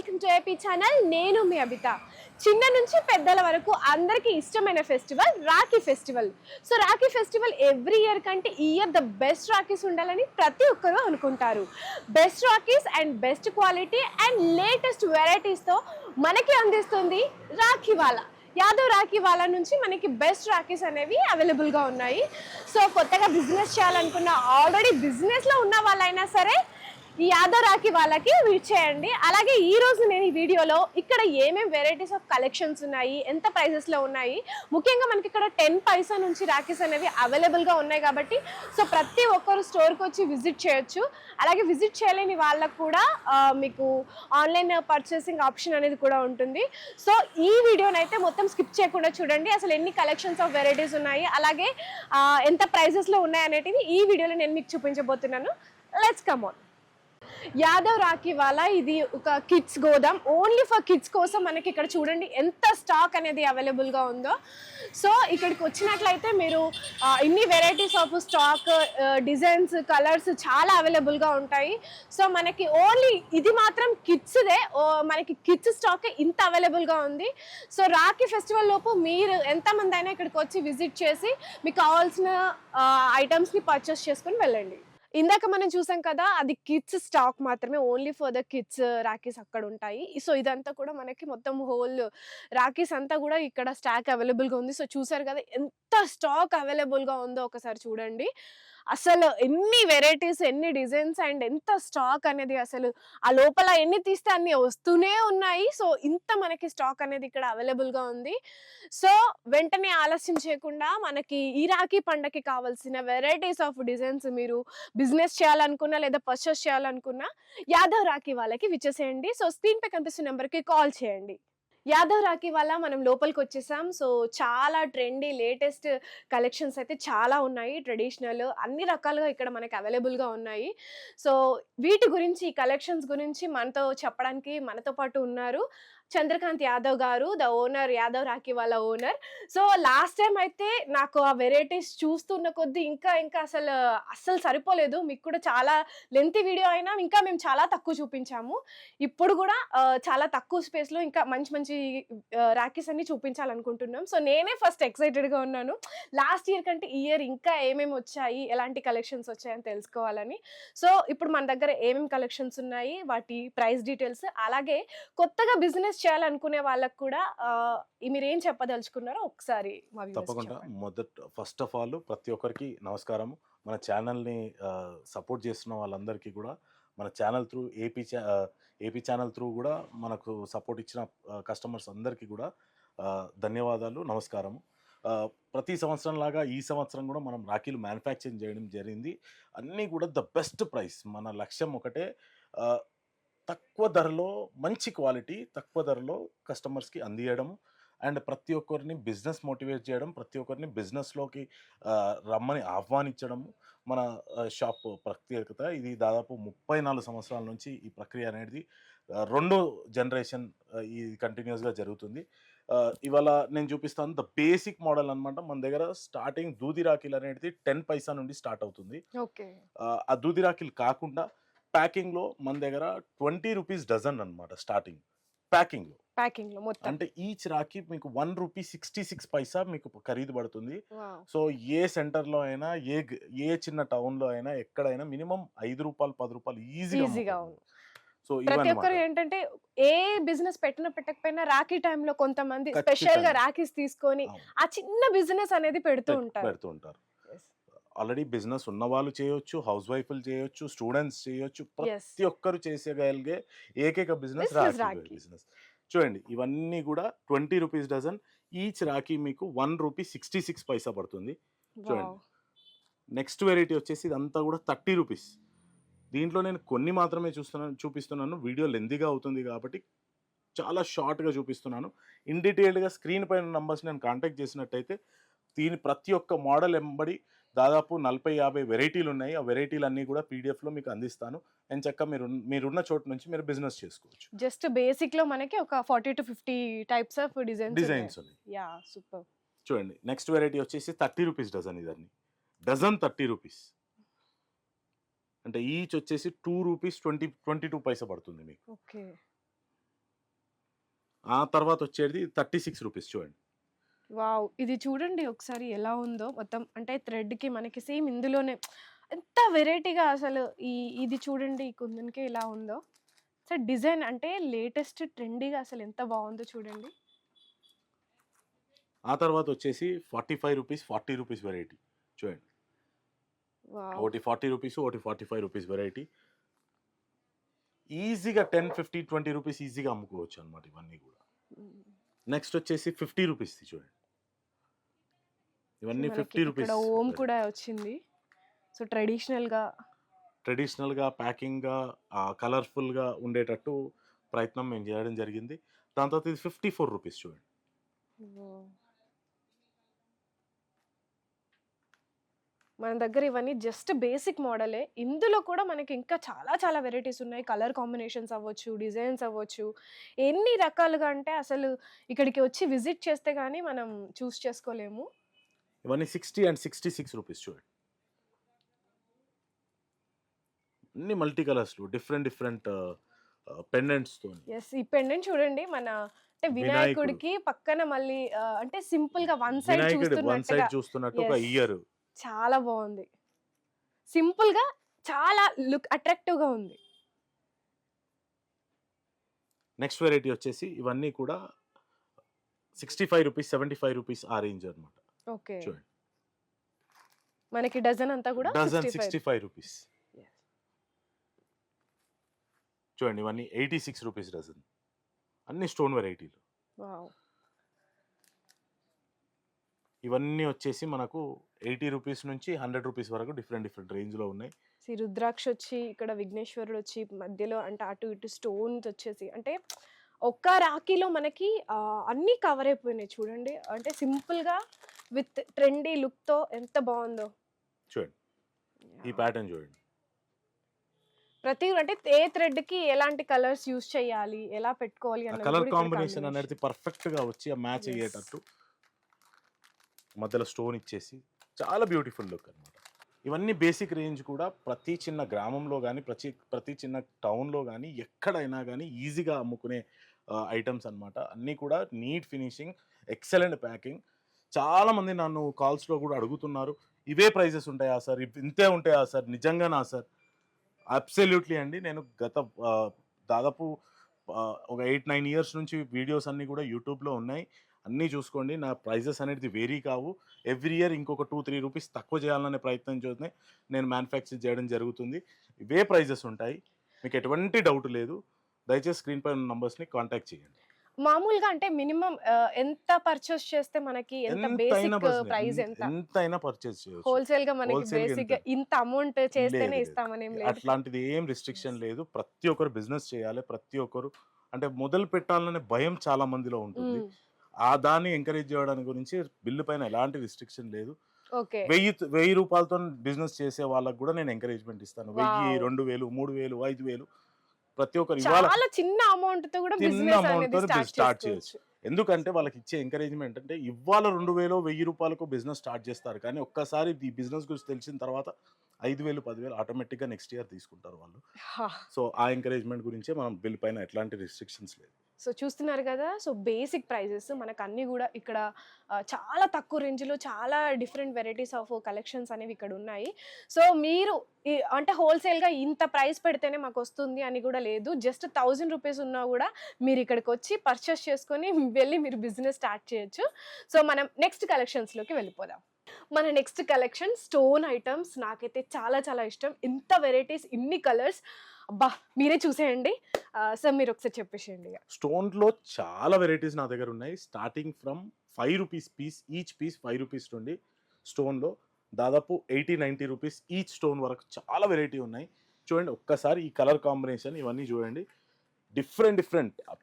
Welcome to AP channel. నేను మీ అబిత. చిన్న నుంచి పెద్దల వరకు అందరికీ ఇష్టమైన festival Rakhi festival. So Rakhi festival every year కంటే ఈ ఇయర్ ద బెస్ట్ రాఖీస్ ఉండాలని ప్రతి ఒక్కరూ అనుకుంటారు. Best rakhis and best quality and latest వెరైటీస్తో మనకి అందిస్తుంది రాఖీ వాలా. యాదవ్ రాఖీ వాళ్ళ నుంచి మనకి బెస్ట్ రాఖీస్ అనేవి అవైలబుల్గా ఉన్నాయి. సో కొత్తగా బిజినెస్ చేయాలనుకున్న, ఆల్రెడీ బిజినెస్లో ఉన్న వాళ్ళైనా సరే ఈ యాదవ్ రాఖీ వాళ్ళకి విజిట్ చేయండి. అలాగే ఈ రోజు నేను ఈ వీడియోలో ఇక్కడ ఏమేమి వెరైటీస్ ఆఫ్ కలెక్షన్స్ ఉన్నాయి, ఎంత ప్రైజెస్లో ఉన్నాయి, ముఖ్యంగా మనకి ఇక్కడ 10 పైసా నుంచి రాఖీస్ అనేవి అవైలబుల్గా ఉన్నాయి కాబట్టి సో ప్రతి ఒక్కరు స్టోర్కి వచ్చి విజిట్ చేయొచ్చు. అలాగే విజిట్ చేయలేని వాళ్ళకు కూడా మీకు ఆన్లైన్ పర్చేసింగ్ ఆప్షన్ అనేది కూడా ఉంటుంది. సో ఈ వీడియోనైతే మొత్తం స్కిప్ చేయకుండా చూడండి. అసలు ఎన్ని కలెక్షన్స్ ఆఫ్ వెరైటీస్ ఉన్నాయి, అలాగే ఎంత ప్రైజెస్లో ఉన్నాయి అనేటివి ఈ వీడియోలో నేను మీకు చూపించబోతున్నాను. Let's come on. Yadav Rakhi Wala ఇది ఒక kids godown, only for kids కోసం. మనకి ఇక్కడ చూడండి ఎంత స్టాక్ అనేది అవైలబుల్గా ఉందో. సో ఇక్కడికి వచ్చినట్లయితే మీరు ఇన్ని varieties of stock, designs, colours చాలా అవైలబుల్గా ఉంటాయి. సో మనకి ఓన్లీ ఇది మాత్రం కిడ్స్దే, మనకి కిడ్స్ స్టాక్ ఇంత అవైలబుల్గా ఉంది. సో రాఖీ ఫెస్టివల్ లోపు మీరు ఎంతమంది అయినా ఇక్కడికి వచ్చి విజిట్ చేసి మీకు కావాల్సిన ఐటమ్స్ని పర్చేస్ చేసుకొని వెళ్ళండి. ఇందాక మనం చూసాం కదా, అది కిడ్స్ స్టాక్ మాత్రమే, only for the kids rakhis అక్కడ ఉంటాయి. సో ఇదంతా కూడా మనకి మొత్తం హోల్ రాఖీస్ అంతా కూడా ఇక్కడ స్టాక్ అవైలబుల్గా ఉంది. సో చూసారు కదా ఎంత స్టాక్ అవైలబుల్గా ఉందో, ఒకసారి చూడండి. అసలు ఎన్ని వెరైటీస్, ఎన్ని డిజైన్స్ అండ్ ఎంత స్టాక్ అనేది, అసలు ఆ లోపల ఎన్ని తీస్తే అన్ని వస్తూనే ఉన్నాయి. సో ఇంత మనకి స్టాక్ అనేది ఇక్కడ అవైలబుల్గా ఉంది. సో వెంటనే ఆలస్యం చేయకుండా మనకి ఈ రాఖీ పండగకి కావాల్సిన వెరైటీస్ ఆఫ్ డిజైన్స్ మీరు బిజినెస్ చేయాలనుకున్నా లేదా పర్చేస్ చేయాలనుకున్నా యాదవ్ రాఖీ వాళ్ళకి విచ్చేసేయండి. సో స్క్రీన్ పై కనిపిస్తున్న నెంబర్కి కాల్ చేయండి. యాదవ్ రాఖీ వల్ల మనం లోపలికి వచ్చేసాం. సో చాలా ట్రెండీ లేటెస్ట్ కలెక్షన్స్ అయితే చాలా ఉన్నాయి. ట్రెడిషనల్ అన్ని రకాలుగా ఇక్కడ మనకి అవైలబుల్గా ఉన్నాయి. సో వీటి గురించి, ఈ కలెక్షన్స్ గురించి మనతో చెప్పడానికి మనతో పాటు ఉన్నారు చంద్రకాంత్ యాదవ్ గారు, ద ఓనర్, యాదవ్ రాఖీ వాళ్ళ ఓనర్. సో లాస్ట్ టైం అయితే నాకు ఆ వెరైటీస్ చూస్తున్న కొద్దీ ఇంకా అస్సలు సరిపోలేదు. మీకు కూడా చాలా లెంతీ వీడియో అయినా ఇంకా మేము చాలా తక్కువ చూపించాము. ఇప్పుడు కూడా చాలా తక్కువ స్పేస్లో ఇంకా మంచి మంచి రాఖీస్ అన్ని చూపించాలనుకుంటున్నాం. సో నేనే ఫస్ట్ ఎక్సైటెడ్గా ఉన్నాను, లాస్ట్ ఇయర్ కంటే ఈ ఇయర్ ఇంకా ఏమేమి వచ్చాయి, ఎలాంటి కలెక్షన్స్ వచ్చాయని తెలుసుకోవాలని. సో ఇప్పుడు మన దగ్గర ఏమేమి కలెక్షన్స్ ఉన్నాయి, వాటి ప్రైస్ డీటెయిల్స్, అలాగే కొత్తగా బిజినెస్ చేయాలనుకునే వాళ్ళకు కూడా మీరు ఏం చెప్పదలుచుకున్నారో ఒకసారి తప్పకుండా. ఫస్ట్ ఆఫ్ ఆల్ ప్రతి ఒక్కరికి నమస్కారము. మన ఛానల్ని సపోర్ట్ చేస్తున్న వాళ్ళందరికీ కూడా, మన channel through AP channel through కూడా మనకు సపోర్ట్ ఇచ్చిన కస్టమర్స్ అందరికీ కూడా ధన్యవాదాలు, నమస్కారము. ప్రతి సంవత్సరం లాగా ఈ సంవత్సరం కూడా మనం రాఖీలు మ్యానుఫ్యాక్చరింగ్ చేయడం జరిగింది. అన్నీ కూడా ద బెస్ట్ ప్రైస్. మన లక్ష్యం ఒకటే, తక్కువ ధరలో మంచి క్వాలిటీ, తక్కువ ధరలో కస్టమర్స్కి అందియడము అండ్ ప్రతి ఒక్కరిని బిజినెస్ మోటివేట్ చేయడం, ప్రతి ఒక్కరిని బిజినెస్లోకి రమ్మని ఆహ్వానించడము మన షాప్ ప్రత్యేకత. ఇది దాదాపు 34 సంవత్సరాల నుంచి ఈ ప్రక్రియ అనేది 2 జనరేషన్ ఇది కంటిన్యూస్గా జరుగుతుంది. ఇవాళ నేను చూపిస్తాను ద బేసిక్ మోడల్ అనమాట. మన దగ్గర స్టార్టింగ్ దూది రాఖీలు అనేది 10 పైసా నుండి స్టార్ట్ అవుతుంది. ఆ దూది రాఖీలు కాకుండా ప్యాకింగ్లో మన దగ్గర 20 రూపీస్ డజన్ అనమాట స్టార్టింగ్ ప్యాకింగ్లో మొత్తం. అంటే ఈచ్ రాఖీ మీకు 1 రూపీ 66 పైసా మీకు ఖరీదు పడుతుంది. సో ఏ సెంటర్లో అయినా, ఏ చిన్న టౌన్లో అయినా, ఎక్కడైనా మినిమం 5 రూపాయలు 10 రూపాయలు ఈజీగా. సో ప్రతి ఒక్కరు ఏంటంటే ఏ బిజినెస్ పెట్టకపోయినా రాఖీ టైంలో కొంతమంది స్పెషల్ గా రాఖీస్ తీసుకొని ఆ చిన్న బిజినెస్ అనేది పెడుతూ ఉంటారు. ఆల్రెడీ బిజినెస్ ఉన్న వాళ్ళు చేయొచ్చు, హౌస్ వైఫ్లు చేయొచ్చు, స్టూడెంట్స్ చేయొచ్చు, ప్రతి ఒక్కరు చేసేయగలిగే ఏకైక బిజినెస్ రాఖీ బిజినెస్. చూడండి, ఇవన్నీ కూడా 20 రూపీస్ డజన్. ఈచ్ రాఖీ మీకు 1 రూపీ 66 పైసా పడుతుంది. చూడండి, నెక్స్ట్ వెరైటీ వచ్చేసి ఇదంతా కూడా 30 రూపీస్. దీంట్లో నేను కొన్ని మాత్రమే చూపిస్తున్నాను, వీడియో లెందీగా అవుతుంది కాబట్టి చాలా షార్ట్గా చూపిస్తున్నాను. ఇన్ డీటెయిల్డ్గా స్క్రీన్ పైన నంబర్స్ నేను కాంటాక్ట్ చేసినట్టయితే దీని ప్రతి ఒక్క మోడల్ ఎంబడి దాదాపు 40-50 వెరైటీలు ఉన్నాయి. ఆ వెరైటీలు అన్నీ కూడా పీడిఎఫ్లో మీకు అందిస్తాను. నేను చక్క మీరున్న చోటు నుంచి మీరు బిజినెస్ చేసుకోవచ్చు. జస్ట్ బేసిక్లో మనకి ఒక 40 to 50 టైప్స్ ఆఫ్ డిజైన్స్ ఉన్నాయి. Yeah, super. చూడండి, నెక్స్ట్ వెరైటీ వచ్చేసి 30 రూపీస్ డజన్. ఇదన్నీ డజన్ 30 రూపీస్. అంటే ఈచ్ వచ్చేసి 2 రూపీస్ 22 పైసా పడుతుంది మీకు. ఆ తర్వాత వచ్చేది 36 రూపీస్ చూడండి. వావ్! ఇది చూడండి ఒకసారి ఎలా ఉందో మొత్తం అంటే థ్రెడ్‌కి మనకి సేమ్ ఇందులోనే ఎంత వెరైటీగా అసలు ఇది చూడండి ఈ కుందన్‌కే ఎలా ఉందో. సో, డిజైన్ అంటే లేటెస్ట్ ట్రెండీగా అసలు ఎంత బావుందో చూడండి. ఆ తర్వాత వచ్చేసి 45 రూపీస్, 40 రూపీస్ వెరైటీ చూడండి. వావ్! ఒకటి 40 రూపీస్, ఒకటి 45 రూపీస్ వెరైటీ. ఈజీగా 10, 15, 20 రూపీస్ ఈజీగా అమ్ముకోవచ్చు అన్నమాట ఇవన్నీ కూడా. హ్మ్. నెక్స్ట్ వచ్చేసి 50 రూపీస్‌ది చూడండి. సో, ఇవన్నీ మనకి 50 ఇక్కడ రూపీస్ ఓం కూడా వచ్చింది. సో, ట్రెడిషనల్‌గా, ప్యాకింగ్‌గా, కలర్‌ఫుల్‌గా ఉండేటట్టు ప్రయత్నం మేము చేయడం జరిగింది. దాని తర్వాత ఇది 54 రూపీస్ చూడండి. ఓహ్! మన దగ్గర ఇవన్నీ జస్ట్ బేసిక్ మోడలే. ఇందులో కూడా మనకి ఇంకా చాలా చాలా వెరైటీస్ ఉన్నాయి. కలర్ కాంబినేషన్స్ అవ్వచ్చు, డిజైన్స్ అవ్వచ్చు. ఎన్ని రకాలుగా అంటే అసలు ఇక్కడికి వచ్చి విజిట్ చేస్తే గాని మనం చూస్ చేసుకోలేము. ఇవన్నీ 60 అండ్ 66 రూపీస్ చూడండి. అన్ని మల్టీ కలర్స్‌లో డిఫరెంట్ పెండెంట్స్‌తోని. యెస్. ఈ పెండెంట్ చూడండి మన అంటే వినాయకుడు. వినాయకుడికి పక్కన మళ్ళీ అంటే సింపుల్‌గా వన్ సైడ్ వినాయకుడు వన్ సైడ్ చూస్తున్నట్టుగా. చూస్తున్నట్టు ఒక యెస్. ఇయర్. చాలా బావుంది. సింపుల్‌గా చాలా లుక్ అట్రాక్టివ్‌గా ఉంది. నెక్స్ట్ వెరైటీ వచ్చేసి ఇవన్నీ కూడా 65 రూపీస్, 75 రూపీస్ ఆ రేంజ్ అన్నమాట. ఓకే. చూడండి. మనకి డజన్ అంతా కూడా డజన్ 65. 65 రూపీస్. యెస్. చూడండి ఇవన్నీ 86 రూపీస్ డజన్. అన్ని స్టోన్ వెరైటీలు. వావ్! ఇవన్నీ వచ్చేసి మనకు 80 రూపీస్ నుంచి 100 రూపీస్ వరకు డిఫరెంట్ రేంజ్‌లో ఉన్నాయి. రుద్రాక్ష వచ్చి, ఇక్కడ విఘ్నేశ్వరుడు వచ్చి, మధ్యలో అంటే అటు ఇటు స్టోన్స్ వచ్చేసి అంటే ఒక్క రాఖీలో మనకి అన్నీ కవర్ అయిపోయినాయి చూడండి. అంటే సింపుల్‌గా విత్ ట్రెండీ లుక్‌తో ఎంత బావుందో. చూడండి. ఈ యాహ్! ప్యాటర్న్ చూడండి. ప్రతి అంటే ఏ థ్రెడ్‌కి ఎలాంటి కలర్స్ యూజ్ చేయాలి, ఎలా పెట్టుకోవాలి ఆ అన్నది కలర్ కూడా ఇక్కడ కాంబినేషన్ అనేది కాంబినేషన్. పర్ఫెక్ట్‌గా వచ్చి ఆ మ్యాచ్ యెస్. అయ్యేటట్టు మధ్యలో స్టోన్ ఇచ్చేసి చాలా బ్యూటిఫుల్ లుక్ అన్నమాట. ఇవన్నీ బేసిక్ రేంజ్ కూడా ప్రతి చిన్న గ్రామంలో గానీ, ప్రతి చిన్న టౌన్‌లో గానీ, ఎక్కడైనా గానీ ఈజీగా అమ్ముకునే ఐటెమ్స్ అన్నమాట. అన్నీ కూడా నీట్ ఫినిషింగ్, ఎక్సలెంట్ ప్యాకింగ్. చాలామంది నన్ను కాల్స్‌లో కూడా అడుగుతున్నారు. ఇవే ప్రైజెస్ ఉంటాయా సార్? ఇంతే ఉంటాయా సార్? నిజంగానా సార్? అబ్సల్యూట్‌లీ అండి. నేను గత దాదాపు ఒక 8, 9 ఇయర్స్ నుంచి వీడియోస్ అన్నీ కూడా యూట్యూబ్‌లో ఉన్నాయి. అన్నీ చూసుకోండి. నా ప్రైజెస్ అనేది వేరీ కావు. ఎవ్రీ ఇయర్ ఇంకొక 2, 3 రూపీస్ తక్కువ చేయాలనే ప్రయత్నంతోనే నేను మ్యానుఫ్యాక్చర్ చేయడం జరుగుతుంది. ఇవే ప్రైజెస్ ఉంటాయి. మీకు ఎటువంటి డౌట్ లేదు. దయచేసి స్క్రీన్ పై ఉన్న నంబర్స్‌ని కాంటాక్ట్ చేయండి. మామూలుగా అంటే మినిమమ్ ఎంత పర్చేస్ చేస్తే మనకి ఎంత ఎంతైనా బేసిక్ ప్రైస్ ఎంత? ఎంతైనా పర్చేజ్ చేయొచ్చు. హోల్‌సేల్‌గా మనకి హోల్‌సేల్‌గా బేసిక్‌గా ఇంత అమౌంట్ చేస్తేనే లేదు. ఇస్తామనేం లేదు. అట్లాంటిది ఏం రిస్ట్రిక్షన్ లేదు. ప్రతి ఒక్కరు బిజినెస్ చేయాలి. ప్రతి ఒక్కరు అంటే మొదలు పెట్టాలనే భయం చాలా మందిలో ఉంటుంది. హ్మ్. దాన్ని ఎంకరేజ్ చేయడానికి గురించి బిల్లు పైన ఎలాంటి రిస్ట్రిక్షన్ లేదు. ఓకే. 1000 రూపాయలతో బిజినెస్ చేసే వాళ్ళకి కూడా నేను ఎంకరేజ్‌మెంట్ ఇస్తాను. 1000, వావ్! 2000, 3000, 5000 ప్రతి ఒక్కరు ఇవాళ చాలా చిన్న అమౌంట్‌తో కూడా చిన్న బిజినెస్ అనేది అమౌంట్‌తో స్టార్ట్ స్టార్ట్ చేయొచ్చు. చేసుకోవచ్చు. ఎందుకంటే వాళ్ళకి ఇచ్చే ఎంకరేజ్‌మెంట్ అంటే ఇవాళ 2000, 1000 రూపాయలకు బిజినెస్ స్టార్ట్ చేస్తారు. కానీ ఒక్కసారి ఈ బిజినెస్ గురించి తెలిసిన తర్వాత 5000, 10,000 ఆటోమేటిక్‌గా నెక్స్ట్ ఇయర్ తీసుకుంటారు వాళ్ళు. హా! సో, ఆ ఎంకరేజ్‌మెంట్ గురించే మనం బిల్ పైన ఎట్లాంటి రిస్ట్రిక్షన్స్ లేదు. సో చూస్తున్నారు కదా! సో బేసిక్ ప్రైజెస్ మనకన్నీ గూడా ఇక్కడ చాలా తక్కువ రేంజ్‌లో చాలా డిఫరెంట్ వెరైటీస్ ఆఫ్ కలెక్షన్స్ అనేవి ఇక్కడ ఉన్నాయి. సో మీరు అంటే హోల్‌సేల్‌గా ఇంత ప్రైస్ పెడితేనే మాకొస్తుంది అని గూడా లేదు. జస్ట్ 1000 రూపీస్ ఉన్నా గూడా మీరు ఇక్కడికొచ్చి పర్చేస్ చేసుకొని వెళ్ళి మీరు బిజినెస్ స్టార్ట్ చేయొచ్చు. సో మనం నెక్స్ట్ కలెక్షన్స్‌లోకి వెళ్ళిపోదాం. మన నెక్స్ట్ కలెక్షన్ స్టోన్ ఐటమ్స్. నాకైతే చాలా చాలా ఇష్టం. ఇంత వెరైటీస్, ఇన్ని కలర్స్ అబ్బా! మీరే చూసేయండి. సో మీరు ఒకసారి చెప్పేసేయండి ఇగ. స్టోన్‌లో చాలా వెరైటీస్ నా దగ్గర ఉన్నాయి. Starting from 5 rupees piece, each piece 5 rupees నుండి స్టోన్‌లో దాదాపు 80, 90 రూపీస్ ఈచ్ స్టోన్ వరకు చాలా వెరైటీ ఉన్నాయి. చూడండి ఒక్కసారి ఈ కలర్ కాంబినేషన్ ఇవన్నీ చూడండి. డిఫరెంట్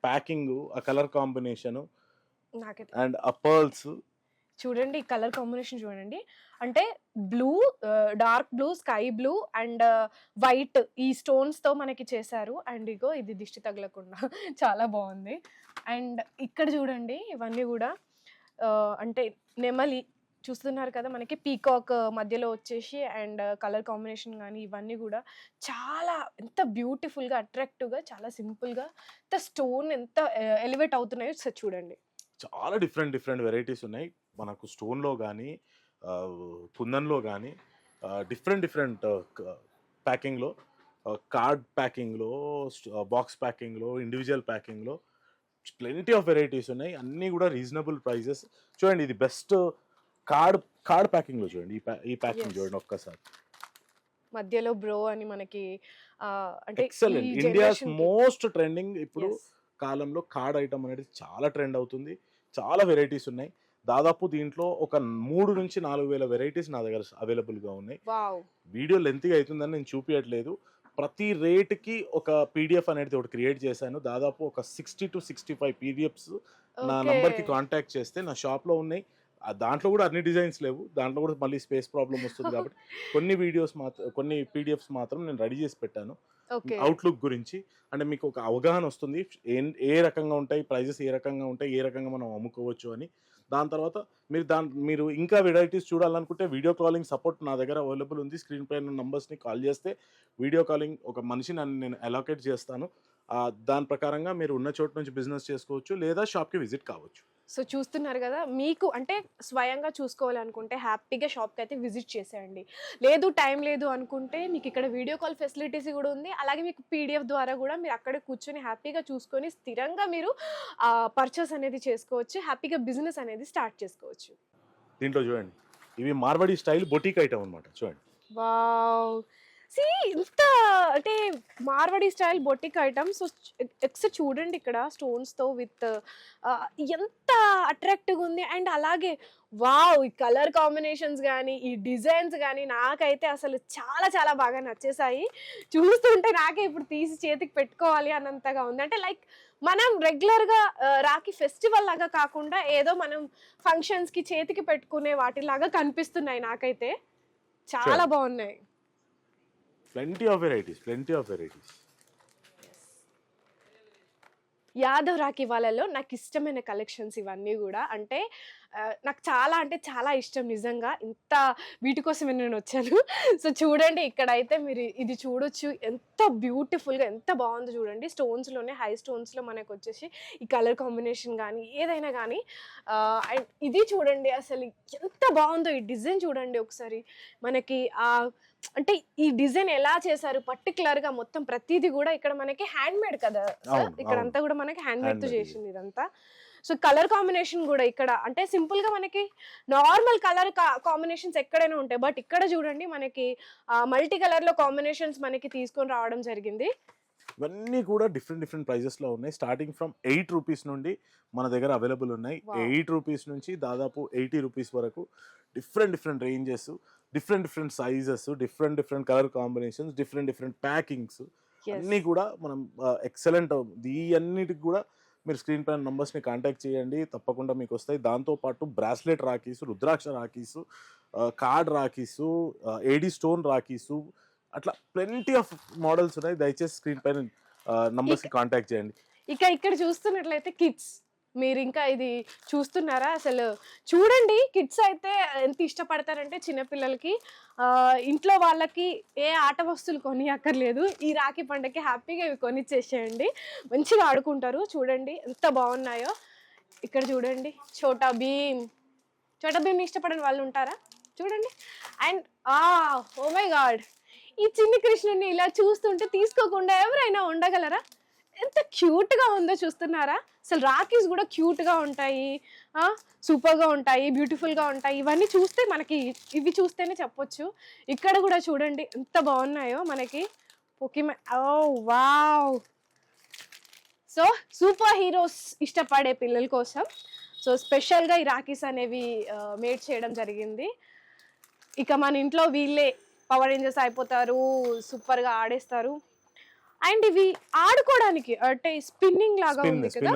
ప్యాకింగు, ఆ కలర్ కాంబినేషను నాకైతే అండ్ ఆ పర్ల్స్. చూడండి ఈ కలర్ కాంబినేషన్ చూడండి. అంటే blue, dark blue, sky blue and white ఈ స్టోన్స్‌తో మనకి చేశారు. అండ్ ఇగో ఇది దిష్టి తగలకుండా చాలా బావుంది. అండ్ ఇక్కడ చూడండి ఇవన్నీ గూడా అంటే నెమలి చూస్తున్నారు కదా మనకి పీకాక్ మధ్యలో వచ్చేసి అండ్ కలర్ కాంబినేషన్ కానీ ఇవన్నీ కూడా చాలా ఎంత బ్యూటిఫుల్గా అట్రాక్టివ్గా చాలా సింపుల్గా ఎంత స్టోన్ ఎంత ఎలివేట్ అవుతున్నాయో చూడండి. చాలా డిఫరెంట్ డిఫరెంట్ వెరైటీస్ ఉన్నాయి మనకు స్టోన్లో కానీ కుందన్లో కానీ డిఫరెంట్ డిఫరెంట్ ప్యాకింగ్లో, కార్డ్ ప్యాకింగ్లో, బాక్స్ ప్యాకింగ్లో, ఇండివిజువల్ ప్యాకింగ్లో ప్లెంటీ ఆఫ్ వెరైటీస్ ఉన్నాయి. అన్నీ కూడా రీజనబుల్ ప్రైజెస్. చూడండి ఇది బెస్ట్ కార్డ్ ప్యాకింగ్లో చూడండి. ఈ ప్యాకింగ్ Yes. చూడండి ఒక్కసారి. మధ్యలో బ్రో అని మనకి అంటే ఎక్సలెంట్. ఈ ఇండియాస్ generation కి. మోస్ట్ ట్రెండింగ్ ఇప్పుడు Yes. కాలంలో కార్డ్ ఐటమ్ అనేది చాలా ట్రెండ్ అవుతుంది. చాలా వెరైటీస్ ఉన్నాయి. దాదాపు దీంట్లో ఒక 3 నుంచి 4 వేల వెరైటీస్ నా దగ్గర అవైలబుల్గా ఉన్నాయి. వావ్. వీడియో లెంత్గా అవుతుందని నేను చూపించట్లేదు. ప్రతి రేట్కి ఒక పీడిఎఫ్ అనేది ఒకటి క్రియేట్ చేశాను. దాదాపు ఒక 60 to 65 పీడిఎఫ్స్ నా Okay. నంబర్కి కాంటాక్ట్ చేస్తే నా షాప్లో ఉన్నాయి. దాంట్లో కూడా అన్ని డిజైన్స్ లేవు. దాంట్లో కూడా మళ్ళీ స్పేస్ ప్రాబ్లం వస్తుంది కాబట్టి కొన్ని పీడిఎఫ్స్ మాత్రం నేను రెడీ చేసి పెట్టాను. ఓకే. అవుట్లుక్ గురించి అంటే మీకు ఒక అవగాహన వస్తుంది. ఏ రకంగా ఉంటాయి, ప్రైజెస్ ఏ రకంగా ఉంటాయి, ఏ రకంగా మనం అమ్ముకోవచ్చు అని. దాని తర్వాత మీరు ఇంకా వెరైటీస్ చూడాలనుకుంటే వీడియో కాలింగ్ సపోర్ట్ నా దగ్గర అవైలబుల్ ఉంది. స్క్రీన్ పైన నంబర్స్ని కాల్ చేస్తే వీడియో కాలింగ్ ఒక మనిషిని నేను అలోకేట్ చేస్తాను. దాని ప్రకారంగా మీరు ఉన్న చోటు నుంచి బిజినెస్ చేసుకోవచ్చు లేదా షాప్కి విజిట్ కావచ్చు. సో చూస్తున్నారు కదా, మీకు అంటే స్వయంగా చూసుకోవాలనుకుంటే హ్యాపీగా షాప్కి అయితే విజిట్ చేసేయండి. లేదు టైం లేదు అనుకుంటే మీకు ఇక్కడ వీడియో కాల్ ఫెసిలిటీస్ కూడా ఉంది. అలాగే మీకు పీడిఎఫ్ ద్వారా కూడా మీరు అక్కడే కూర్చొని హ్యాపీగా చూసుకొని స్థిరంగా మీరు పర్చేస్ అనేది చేసుకోవచ్చు. హ్యాపీగా బిజినెస్ అనేది స్టార్ట్ చేసుకోవచ్చు. దీంట్లో చూడండి ఇవి మార్వాడి స్టైల్ బొటీక్ ఐటమ్ అనమాట. చూడండి వావ్. ఇంత అంటే Marwadi style boutique item. So ఒకసారి చూడండి ఇక్కడ స్టోన్స్తో విత్ ఎంత అట్రాక్టివ్గా ఉంది. అండ్ అలాగే వావ్, ఈ కలర్ కాంబినేషన్స్ కానీ ఈ డిజైన్స్ కానీ నాకైతే అసలు చాలా చాలా బాగా నచ్చేసాయి. చూస్తుంటే నాకే ఇప్పుడు తీసి చేతికి పెట్టుకోవాలి అన్నంతగా ఉంది. అంటే లైక్ మనం రెగ్యులర్గా రాఖీ ఫెస్టివల్ లాగా కాకుండా ఏదో మనం ఫంక్షన్స్కి చేతికి పెట్టుకునే వాటిలాగా కనిపిస్తున్నాయి నాకైతే. చాలా బాగున్నాయి. Plenty of varieties. Yadav Rakhi వాళ్ళలో నాకు ఇష్టమైన కలెక్షన్స్ ఇవన్నీ కూడా. అంటే నాకు చాలా ఇష్టం నిజంగా. ఇంత వీటి కోసమే నేను వచ్చాను. సో చూడండి ఇక్కడైతే మీరు ఇది చూడొచ్చు. ఎంత బ్యూటిఫుల్గా ఎంత బాగుందో చూడండి. స్టోన్స్లోనే హై స్టోన్స్లో మనకు వచ్చేసి ఈ కలర్ కాంబినేషన్ కానీ ఏదైనా కానీ. అండ్ ఇది చూడండి అసలు ఎంత బాగుందో. ఈ డిజైన్ చూడండి ఒకసారి. మనకి అంటే ఈ డిజైన్ ఎలా చేశారు పర్టికులర్గా మొత్తం ప్రతిదీ కూడా ఇక్కడ మనకి హ్యాండ్ మేడ్ కదా సార్. ఇక్కడ అంతా కూడా మనకి హ్యాండ్ మేడ్ తో చేసింది ఇదంతా. సో కలర్ కాంబినేషన్ కూడా ఇక్కడ అంటే సింపుల్ గా మనకి నార్మల్ కలర్ కాంబినేషన్స్ ఎక్కడైనా ఉంటాయి. బట్ ఇక్కడ చూడండి మనకి మల్టీ కలర్ లో కాంబినేషన్స్ మనకి తీసుకొని రావడం జరిగింది. ఇవన్నీ కూడా డిఫరెంట్ ప్రైజెస్లో ఉన్నాయి. స్టార్టింగ్ ఫ్రమ్ 8 రూపీస్ నుండి మన దగ్గర అవైలబుల్ ఉన్నాయి. 8 రూపీస్ నుంచి దాదాపు 80 రూపీస్ వరకు different ranges, different sizes, different colour combinations, different packings అన్నీ కూడా మనం ఎక్సలెంట్. ఈ అన్నిటికి కూడా మీరు స్క్రీన్ పైన నంబర్స్ని కాంటాక్ట్ చేయండి, తప్పకుండా మీకు వస్తాయి. దాంతోపాటు బ్రాస్లెట్ రాఖీసు, రుద్రాక్ష రాఖీసు, కార్డ్ రాఖీసు, ఏడీ స్టోన్ రాఖీసు, అట్లా ప్లెంటీ ఆఫ్ మోడల్స్ ఉన్నాయి. దయచేసి స్క్రీన్ పైన నంబర్స్కి కాంటాక్ట్ చేయండి. ఇక్కడ చూస్తున్నట్లయితే కిడ్స్, మీరు ఇంకా ఇది చూస్తున్నారా? అసలు చూడండి కిడ్స్ అయితే ఎంత ఇష్టపడతారంటే చిన్నపిల్లలకి ఇంట్లో వాళ్ళకి ఏ ఆట వస్తువులు కొని అక్కర్లేదు. ఈ రాఖీ పండుగకి హ్యాపీగా ఇవి కొనిచ్చేసేయండి, మంచిగా ఆడుకుంటారు. చూడండి ఎంత బాగున్నాయో. ఇక్కడ చూడండి చోటా భీమ్ ఇష్టపడని వాళ్ళు ఉంటారా? చూడండి. అండ్ ఓ మై గాడ్, ఈ చిన్ని కృష్ణుని ఇలా చూస్తుంటే తీసుకోకుండా ఎవరైనా ఉండగలరా? ఎంత క్యూట్గా ఉందో చూస్తున్నారా? అసలు రాఖీస్ కూడా క్యూట్గా ఉంటాయి, సూపర్గా ఉంటాయి, బ్యూటిఫుల్గా ఉంటాయి. ఇవన్నీ చూస్తే మనకి ఇవి చూస్తేనే చెప్పొచ్చు. ఇక్కడ కూడా చూడండి ఎంత బాగున్నాయో మనకి పోకీమాన్. ఓ వావ్. సో సూపర్ హీరోస్ ఇష్టపడే పిల్లల కోసం సో స్పెషల్గా ఈ రాఖీస్ అనేవి మేడ్ చేయడం జరిగింది. ఇక మన ఇంట్లో వీళ్ళే పవర్ రేంజర్స్ అయిపోతారు, సూపర్గా ఆడేస్తారు. అండ్ ఇవి ఆడుకోవడానికి అంటే స్పిన్నింగ్ లాగా ఉంది కదా.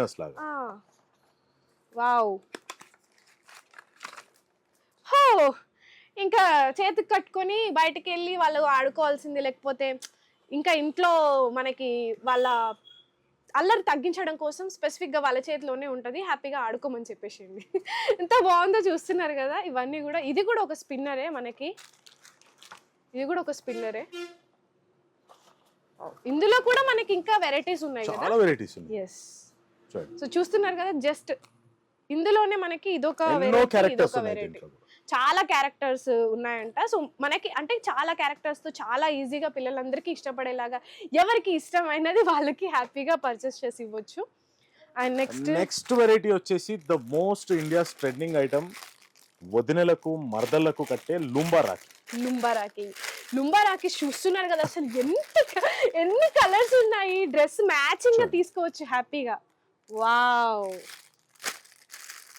వావ్. హో, ఇంకా చేతికి కట్టుకొని బయటకు వెళ్ళి వాళ్ళు ఆడుకోవాల్సింది. లేకపోతే ఇంకా ఇంట్లో మనకి వాళ్ళ అల్లరి తగ్గించడం కోసం స్పెసిఫిక్గా వాళ్ళ చేతిలోనే ఉంటుంది, హ్యాపీగా ఆడుకోమని చెప్పేసింది. ఎంత బాగుందో చూస్తున్నారు కదా. ఇవన్నీ కూడా, ఇది కూడా ఒక స్పిన్నరే మనకి, ఇది కూడా ఒక స్పిన్నరే. ఇందులో కూడా మనకి ఇంకా వెరైటీస్ ఉన్నాయి కదా. చాలా వెరైటీస్ ఉన్నాయి. ఎస్, సో చూస్తున్నారు కదా, జస్ట్ ఇందులోనే మనకి ఇదొక వెరైటీ, చాలా క్యారెక్టర్స్ ఉన్నాయంట. సో మనకి అంటే చాలా క్యారెక్టర్స్ తో చాలా ఈజీగా పిల్లలందరికీ ఇష్టపడేలాగా, ఎవరికి ఇష్టమైనది వాళ్ళకి హ్యాపీగా పర్చేస్ చేసి ఇవ్వచ్చు. అండ్ నెక్స్ట్ వెరైటీ వచ్చేసి the most India's trending item, వదినలకు మరదలకు కట్టే లుంబారాకి చూస్తున్నారు కదా, అసలు ఎన్ని కలర్స్ ఉన్నాయి. డ్రెస్ మ్యాచింగ్ గా తీసుకోవచ్చు హ్యాపీగా. వావ్,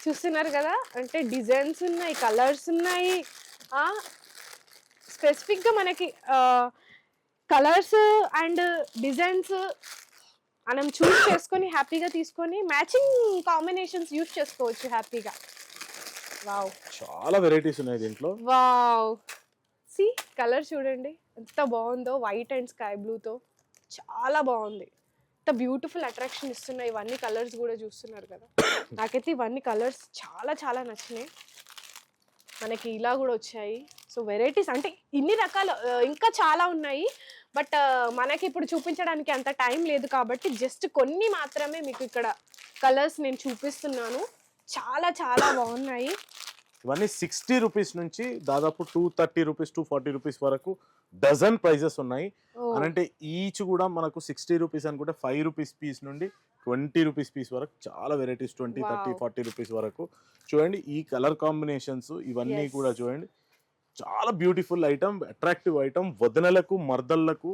చూస్తున్నారు కదా, అంటే డిజైన్స్ ఉన్నాయి, కలర్స్ ఉన్నాయి. స్పెసిఫిక్గా మనకి కలర్స్ అండ్ డిజైన్స్ మనం చూస్ చేసుకొని హ్యాపీగా తీసుకొని మ్యాచింగ్ కాంబినేషన్స్ యూస్ చేసుకోవచ్చు హ్యాపీగా. వావ్, చాలా వెరైటీస్ ఉన్నాయి దీంట్లో. వావ్, సి కలర్ చూడండి ఎంత బాగుందో, వైట్ అండ్ స్కై బ్లూతో చాలా బాగుంది. ఎంత బ్యూటిఫుల్ అట్రాక్షన్ ఇస్తున్నాయి ఇవన్నీ కలర్స్ కూడా, చూస్తున్నారు కదా. నాకైతే ఇవన్నీ కలర్స్ చాలా చాలా నచ్చినాయి. మనకి ఇలా కూడా వచ్చాయి. సో వెరైటీస్ అంటే ఇన్ని రకాలు ఇంకా చాలా ఉన్నాయి, బట్ మనకి ఇప్పుడు చూపించడానికి అంత టైం లేదు కాబట్టి జస్ట్ కొన్ని మాత్రమే మీకు ఇక్కడ కలర్స్ నేను చూపిస్తున్నాను. చాలా చాలా బాగున్నాయి. ఇవన్నీ 60 రూపీస్ నుంచి దాదాపు 230 రూపీస్ 240 రూపీస్ వరకు డజన్ ప్రైజెస్ ఉన్నాయి. అనంటే ఈచ్ కూడా మనకు 60 రూపీస్ అనుకుంటే 5 రూపీస్ పీస్ నుండి 20 రూపీస్ పీస్ వరకు చాలా వెరైటీస్, 20, 30, 40 రూపీస్ వరకు. చూడండి ఈ కలర్ కాంబినేషన్స్ ఇవన్నీ కూడా చూడండి, చాలా బ్యూటిఫుల్ ఐటమ్, అట్రాక్టివ్ ఐటమ్, వదనలకు మర్దళ్లకు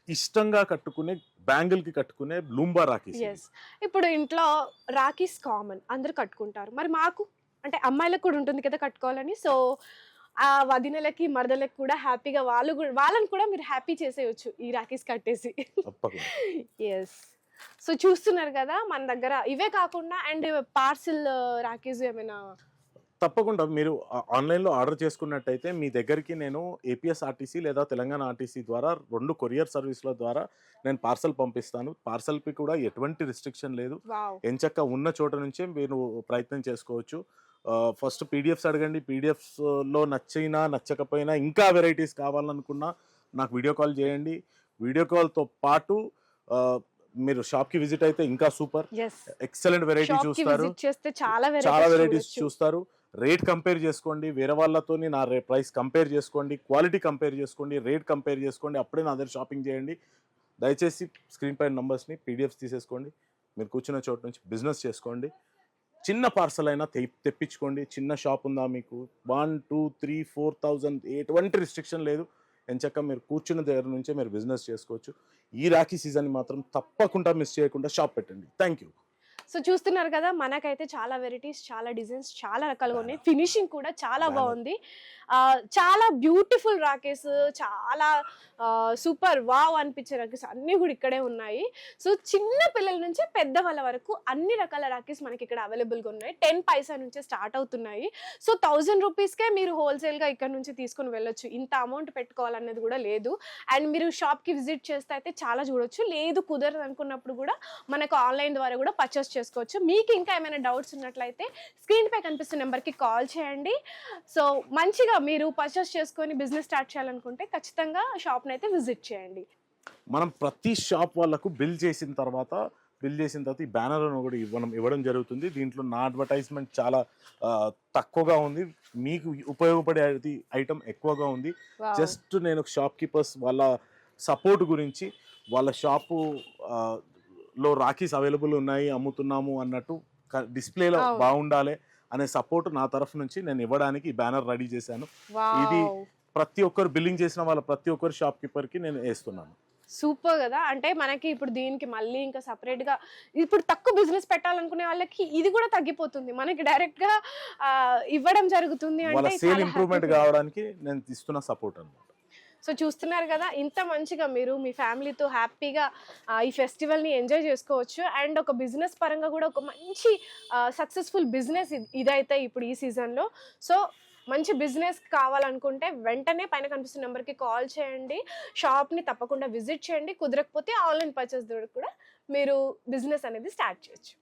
ఇష్టంగా కట్టుకునే, బ్యాంగిల్ కి కట్టుకునే లుంబా రాఖీస్. ఇప్పుడు ఇంట్లో రాఖీస్ కామన్, అందరూ కట్టుకుంటారు. మరి మాకు అంటే అమ్మాయిలకు కూడా ఉంటుంది కదా కట్టుకోవాలని. సో ఆ వదినలకి మరదలకు కూడా హ్యాపీగా వాళ్ళని కూడా మీరు హ్యాపీ చేసేయచ్చు ఈ రాఖీస్ కట్టేసి. ఎస్, సో చూస్తున్నారు కదా మన దగ్గర ఇవే కాకుండా అండ్ పార్సిల్ రాఖీస్ ఏమైనా తప్పకుండా మీరు ఆన్లైన్లో ఆర్డర్ చేసుకున్నట్టయితే మీ దగ్గరికి నేను ఏపీఎస్ఆర్టీసీ లేదా తెలంగాణ ఆర్టీసీ ద్వారా 2 కొరియర్ సర్వీసుల ద్వారా నేను పార్సల్ పంపిస్తాను. పార్సల్కి కూడా ఎటువంటి రిస్ట్రిక్షన్ లేదు, ఎంచక్క ఉన్న చోట నుంచే మీరు ప్రయత్నం చేసుకోవచ్చు. ఫస్ట్ పీడిఎఫ్స్ అడగండి, పీడిఎఫ్స్లో నచ్చినా నచ్చకపోయినా ఇంకా వెరైటీస్ కావాలనుకున్నా నాకు వీడియో కాల్ చేయండి. వీడియో కాల్తో పాటు మీరు షాప్కి విజిట్ అయితే ఇంకా సూపర్, ఎక్సలెంట్ వెరైటీ చూస్తారు, చాలా వెరైటీస్ చూస్తారు. రేట్ కంపేర్ చేసుకోండి, వేరే వాళ్ళతో నా ప్రైస్ కంపేర్ చేసుకోండి, క్వాలిటీ కంపేర్ చేసుకోండి, రేట్ కంపేర్ చేసుకోండి, అప్పుడే నా దగ్గర షాపింగ్ చేయండి. దయచేసి స్క్రీన్ పైన నంబర్స్ని పీడిఎఫ్స్ తీసేసుకోండి, మీరు కూర్చున్న చోటు నుంచి బిజినెస్ చేసుకోండి. చిన్న పార్సల్ అయినా తెప్పించుకోండి. చిన్న షాప్ ఉందా మీకు, 1, 2, 3, 4,000 ఎటువంటి రిస్ట్రిక్షన్ లేదు. ఎంచక్క మీరు కూర్చున్న దగ్గర నుంచే మీరు బిజినెస్ చేసుకోవచ్చు. ఈ రాఖీ సీజన్ మాత్రం తప్పకుండా మిస్ చేయకుండా షాప్ పెట్టండి. Thank you. సో చూస్తున్నారు కదా, మనకైతే చాలా వెరైటీస్, చాలా డిజైన్స్, చాలా రకాలుగా ఉన్నాయి. ఫినిషింగ్ కూడా చాలా బాగుంది. చాలా బ్యూటిఫుల్ రాకేస్, చాలా సూపర్ వావ్ అనిపించే రాకేస్ అన్నీ కూడా ఇక్కడే ఉన్నాయి. సో చిన్న పిల్లల నుంచి పెద్దవాళ్ళ వరకు అన్ని రకాల రాకేస్ మనకి ఇక్కడ అవైలబుల్గా ఉన్నాయి. 10 పైసా నుంచే స్టార్ట్ అవుతున్నాయి. సో 1000 రూపీస్కే మీరు హోల్సేల్గా ఇక్కడ నుంచి తీసుకొని వెళ్ళొచ్చు. ఇంత అమౌంట్ పెట్టుకోవాలన్నది కూడా లేదు. అండ్ మీరు షాప్కి విజిట్ చేస్తే అయితే చాలా చూడొచ్చు. లేదు కుదరదు అనుకున్నప్పుడు కూడా మనకు ఆన్లైన్ ద్వారా కూడా పర్చేస్ చేసుకోవచ్చు. మీకు ఇంకా ఏమైనా డౌట్స్ ఉన్నట్లయితే స్క్రీన్ పై కనిపిస్తున్న నెంబర్కి కాల్ చేయండి. సో మంచిగా మీరు పర్చేస్ చేసుకొని బిజినెస్ స్టార్ట్ చేయాలనుకుంటే ఖచ్చితంగా షాప్ని అయితే విజిట్ చేయండి. మనం ప్రతి షాప్ వాళ్ళకు బిల్ చేసిన తర్వాత ఈ బ్యానర్ కూడా ఇవ్వడం జరుగుతుంది. దీంట్లో నా అడ్వర్టైజ్మెంట్ చాలా తక్కువగా ఉంది, మీకు ఉపయోగపడే ఐటమ్ ఎక్కువగా ఉంది. జస్ట్ నేను షాప్ కీపర్స్ వాళ్ళ సపోర్ట్ గురించి, వాళ్ళ షాపు లో రాఖీస్ అవైలబుల్ ఉన్నాయి, అమ్ముతున్నాము అన్నట్టు డిస్ప్లేలో బాగుండాలి అనే సపోర్ట్ నా తరఫు నుంచి నేను ఇవ్వడానికి ఈ బ్యానర్ రెడీ చేశాను. ఇది ప్రతి ఒక్కరు బిల్లింగ్ చేసిన వాళ్ళ ప్రతి ఒక్కరు షాప్ కీపర్ కి నేను వేస్తున్నాను. సూపర్ కదా. అంటే మనకి ఇప్పుడు దీనికి మళ్ళీ ఇంకా సపరేట్ గా ఇప్పుడు తక్కువ బిజినెస్ పెట్టాలనుకునే వాళ్ళకి ఇది కూడా తగ్గిపోతుంది, మనకి డైరెక్ట్ గా ఇవ్వడం జరుగుతుంది. అంటే సేల్ ఇంప్రూవ్మెంట్ కావడానికి నేను ఇస్తున్న సపోర్ట్ అన్నమాట. సో చూస్తున్నారు కదా, ఇంత మంచిగా మీరు మీ ఫ్యామిలీతో హ్యాపీగా ఈ ఫెస్టివల్ని ఎంజాయ్ చేసుకోవచ్చు. అండ్ ఒక బిజినెస్ పరంగా కూడా ఒక మంచి సక్సెస్ఫుల్ బిజినెస్ ఇదైతే ఇప్పుడు ఈ సీజన్లో. సో మంచి బిజినెస్ కావాలనుకుంటే వెంటనే పైన కనిపిస్తున్న నెంబర్కి కాల్ చేయండి, షాప్ని తప్పకుండా విజిట్ చేయండి. కుదరకపోతే ఆన్లైన్ పర్చేస్ ద్వారా కూడా మీరు బిజినెస్ అనేది స్టార్ట్ చేయొచ్చు.